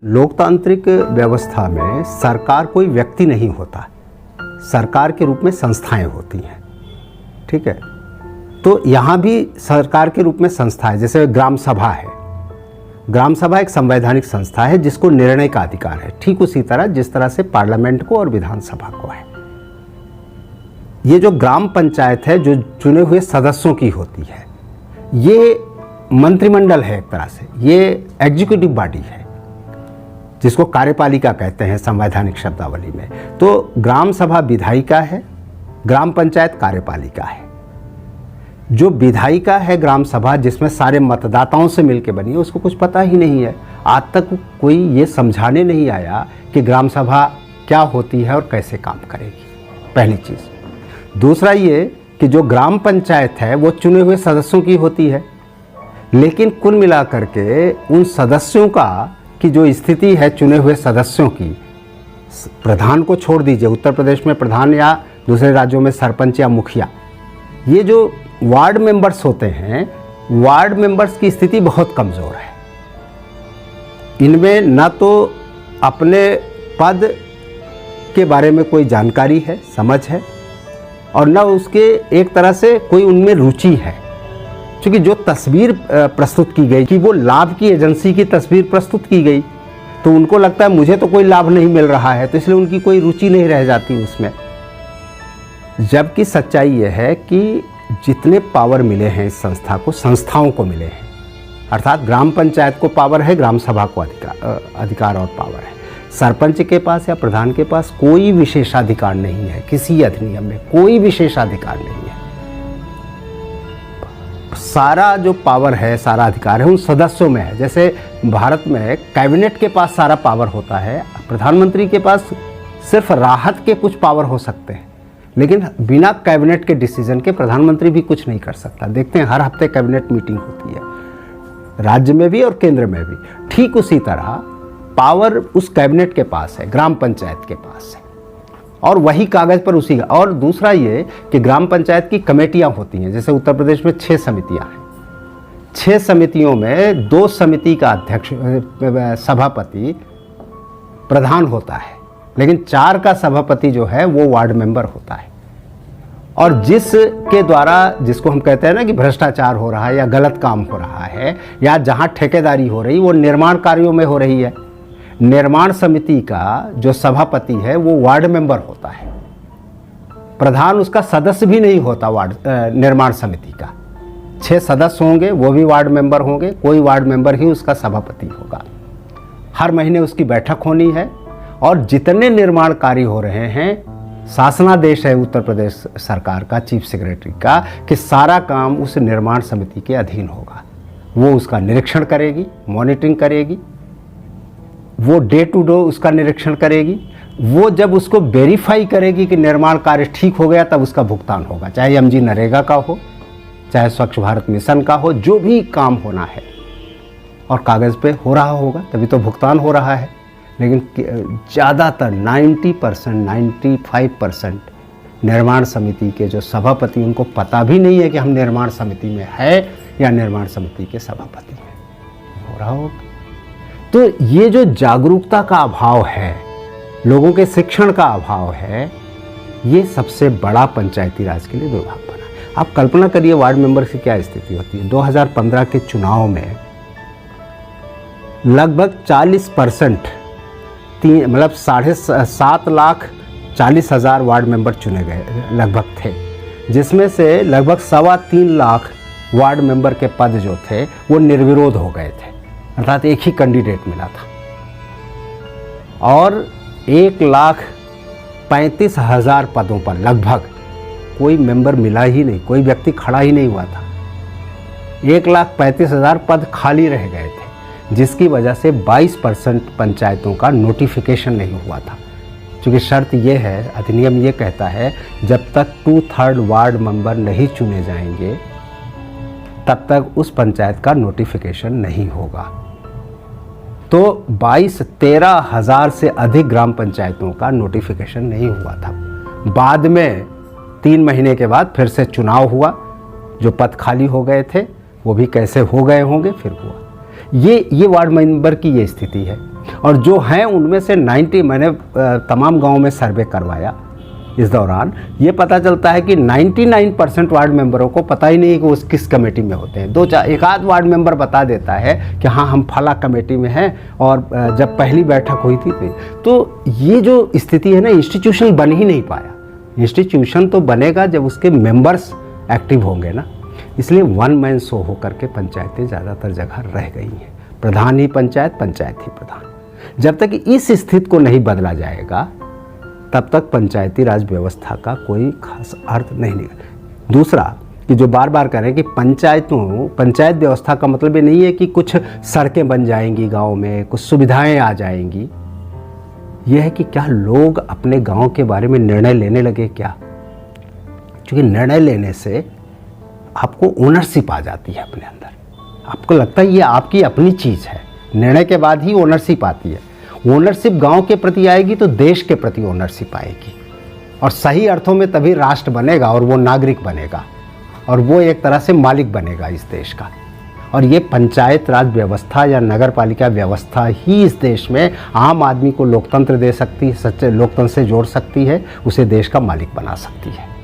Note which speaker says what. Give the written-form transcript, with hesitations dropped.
Speaker 1: लोकतांत्रिक व्यवस्था में सरकार कोई व्यक्ति नहीं होता, सरकार के रूप में संस्थाएं होती हैं। ठीक है, तो यहाँ भी सरकार के रूप में संस्था है। जैसे ग्राम सभा है, ग्राम सभा एक संवैधानिक संस्था है जिसको निर्णय का अधिकार है, ठीक उसी तरह जिस तरह से पार्लियामेंट को और विधानसभा को है। ये जो ग्राम पंचायत है जो चुने हुए सदस्यों की होती है, ये मंत्रिमंडल है एक तरह से, ये एग्जीक्यूटिव बॉडी है जिसको कार्यपालिका कहते हैं संवैधानिक शब्दावली में। तो ग्राम सभा विधायिका है, ग्राम पंचायत कार्यपालिका है। जो विधायिका है ग्राम सभा, जिसमें सारे मतदाताओं से मिलकर बनी है, उसको कुछ पता ही नहीं है। आज तक कोई ये समझाने नहीं आया कि ग्राम सभा क्या होती है और कैसे काम करेगी, पहली चीज़। दूसरा ये कि जो ग्राम पंचायत है वो चुने हुए सदस्यों की होती है, लेकिन कुल मिलाकर के उन सदस्यों का की जो स्थिति है चुने हुए सदस्यों की, प्रधान को छोड़ दीजिए, उत्तर प्रदेश में प्रधान या दूसरे राज्यों में सरपंच या मुखिया, ये जो वार्ड मेंबर्स होते हैं, वार्ड मेंबर्स की स्थिति बहुत कमज़ोर है। इनमें ना तो अपने पद के बारे में कोई जानकारी है, समझ है, और ना उसके एक तरह से कोई उनमें रुचि है। क्योंकि जो तस्वीर प्रस्तुत की गई कि वो लाभ की एजेंसी की तस्वीर प्रस्तुत की गई, तो उनको लगता है मुझे तो कोई लाभ नहीं मिल रहा है, तो इसलिए उनकी कोई रुचि नहीं रह जाती उसमें। जबकि सच्चाई ये है कि जितने पावर मिले हैं इस संस्था को, संस्थाओं को मिले हैं, अर्थात ग्राम पंचायत को पावर है, ग्राम सभा को अधिकार और पावर है। सरपंच के पास या प्रधान के पास कोई विशेषाधिकार नहीं है, किसी अधिनियम में कोई विशेषाधिकार नहीं है। सारा जो पावर है, सारा अधिकार है उन सदस्यों में है। जैसे भारत में कैबिनेट के पास सारा पावर होता है, प्रधानमंत्री के पास सिर्फ राहत के कुछ पावर हो सकते हैं, लेकिन बिना कैबिनेट के डिसीजन के प्रधानमंत्री भी कुछ नहीं कर सकता। देखते हैं हर हफ्ते कैबिनेट मीटिंग होती है, राज्य में भी और केंद्र में भी। ठीक उसी तरह पावर उस कैबिनेट के पास है, ग्राम पंचायत के पास है, और वही कागज़ पर उसी का। और दूसरा ये कि ग्राम पंचायत की कमेटियां होती हैं। जैसे उत्तर प्रदेश में 6 समितियां हैं, 6 समितियों में 2 समिति का अध्यक्ष सभापति प्रधान होता है, लेकिन 4 का सभापति जो है वो वार्ड मेंबर होता है। और जिसके द्वारा, जिसको हम कहते हैं ना कि भ्रष्टाचार हो रहा है या गलत काम हो रहा है, या जहाँ ठेकेदारी हो रही, वो निर्माण कार्यों में हो रही है, निर्माण समिति का जो सभापति है वो वार्ड मेंबर होता है। प्रधान उसका सदस्य भी नहीं होता निर्माण समिति का। 6 सदस्य होंगे, वो भी वार्ड मेंबर होंगे, कोई वार्ड मेंबर ही उसका सभापति होगा। हर महीने उसकी बैठक होनी है, और जितने निर्माण कार्य हो रहे हैं, शासनादेश है उत्तर प्रदेश सरकार का, चीफ सेक्रेटरी का, कि सारा काम उस निर्माण समिति के अधीन होगा। वो उसका निरीक्षण करेगी, मॉनिटरिंग करेगी, वो डे टू डे उसका निरीक्षण करेगी। वो जब उसको वेरीफाई करेगी कि निर्माण कार्य ठीक हो गया, तब उसका भुगतान होगा, चाहे एमजी नरेगा का हो, चाहे स्वच्छ भारत मिशन का हो, जो भी काम होना है और कागज़ पे हो रहा होगा तभी तो भुगतान हो रहा है। लेकिन ज़्यादातर 90%, 95% निर्माण समिति के जो सभापति, उनको पता भी नहीं है कि हम निर्माण समिति में है या निर्माण समिति के सभापति हैं। हो रहा होगा। तो ये जो जागरूकता का अभाव है, लोगों के शिक्षण का अभाव है, ये सबसे बड़ा पंचायती राज के लिए दुर्भाग्य बना। आप कल्पना करिए वार्ड मेंबर की क्या स्थिति होती है। 2015 के चुनाव में लगभग 40%, मतलब 7,40,000 वार्ड मेंबर चुने गए लगभग थे, जिसमें से लगभग 3.25 लाख वार्ड मेंबर के पद जो थे वो निर्विरोध हो गए थे, अर्थात एक ही कैंडिडेट मिला था। और 1,35,000 पदों पर लगभग कोई मेंबर मिला ही नहीं, कोई व्यक्ति खड़ा ही नहीं हुआ था। 1,35,000 पद खाली रह गए थे, जिसकी वजह से 22% पंचायतों का नोटिफिकेशन नहीं हुआ था। क्योंकि शर्त ये है, अधिनियम ये कहता है, जब तक 2/3 वार्ड मेंबर नहीं चुने जाएंगे तब तक उस पंचायत का नोटिफिकेशन नहीं होगा। तो 13,000 से अधिक ग्राम पंचायतों का नोटिफिकेशन नहीं हुआ था। बाद में 3 महीने के बाद फिर से चुनाव हुआ, जो पद खाली हो गए थे वो भी कैसे हो गए होंगे फिर हुआ। ये वार्ड मेंबर की ये स्थिति है। और जो हैं उनमें से 90, मैंने तमाम गांवों में सर्वे करवाया इस दौरान, ये पता चलता है कि 99% वार्ड मेंबरों को पता ही नहीं है कि वो किस कमेटी में होते हैं। एक आध वार्ड मेंबर बता देता है कि हाँ हम फला कमेटी में हैं और जब पहली बैठक हुई थी तो ये जो स्थिति है ना, इंस्टीट्यूशन बन ही नहीं पाया। इंस्टीट्यूशन तो बनेगा जब उसके मेंबर्स एक्टिव होंगे ना। इसलिए वन मैन शो होकर के पंचायतें ज़्यादातर जगह रह गई हैं। प्रधान ही पंचायत, पंचायत ही प्रधान। जब तक इस स्थिति को नहीं बदला जाएगा तब तक पंचायती राज व्यवस्था का कोई खास अर्थ नहीं निकलेगा। दूसरा कि जो बार बार कह रहे हैं कि पंचायत व्यवस्था का मतलब ये नहीं है कि कुछ सड़कें बन जाएंगी गांव में, कुछ सुविधाएं आ जाएंगी। यह है कि क्या लोग अपने गांव के बारे में निर्णय लेने लगे क्या? क्योंकि निर्णय लेने से आपको ओनरशिप आ जाती है अपने अंदर। आपको लगता है ये आपकी अपनी चीज़ है। निर्णय के बाद ही ओनरशिप आती है। ओनरशिप गांव के प्रति आएगी तो देश के प्रति ओनरशिप आएगी, और सही अर्थों में तभी राष्ट्र बनेगा और वो नागरिक बनेगा और वो एक तरह से मालिक बनेगा इस देश का। और ये पंचायत राज व्यवस्था या नगर पालिका व्यवस्था ही इस देश में आम आदमी को लोकतंत्र दे सकती है, सच्चे लोकतंत्र से जोड़ सकती है, उसे देश का मालिक बना सकती है।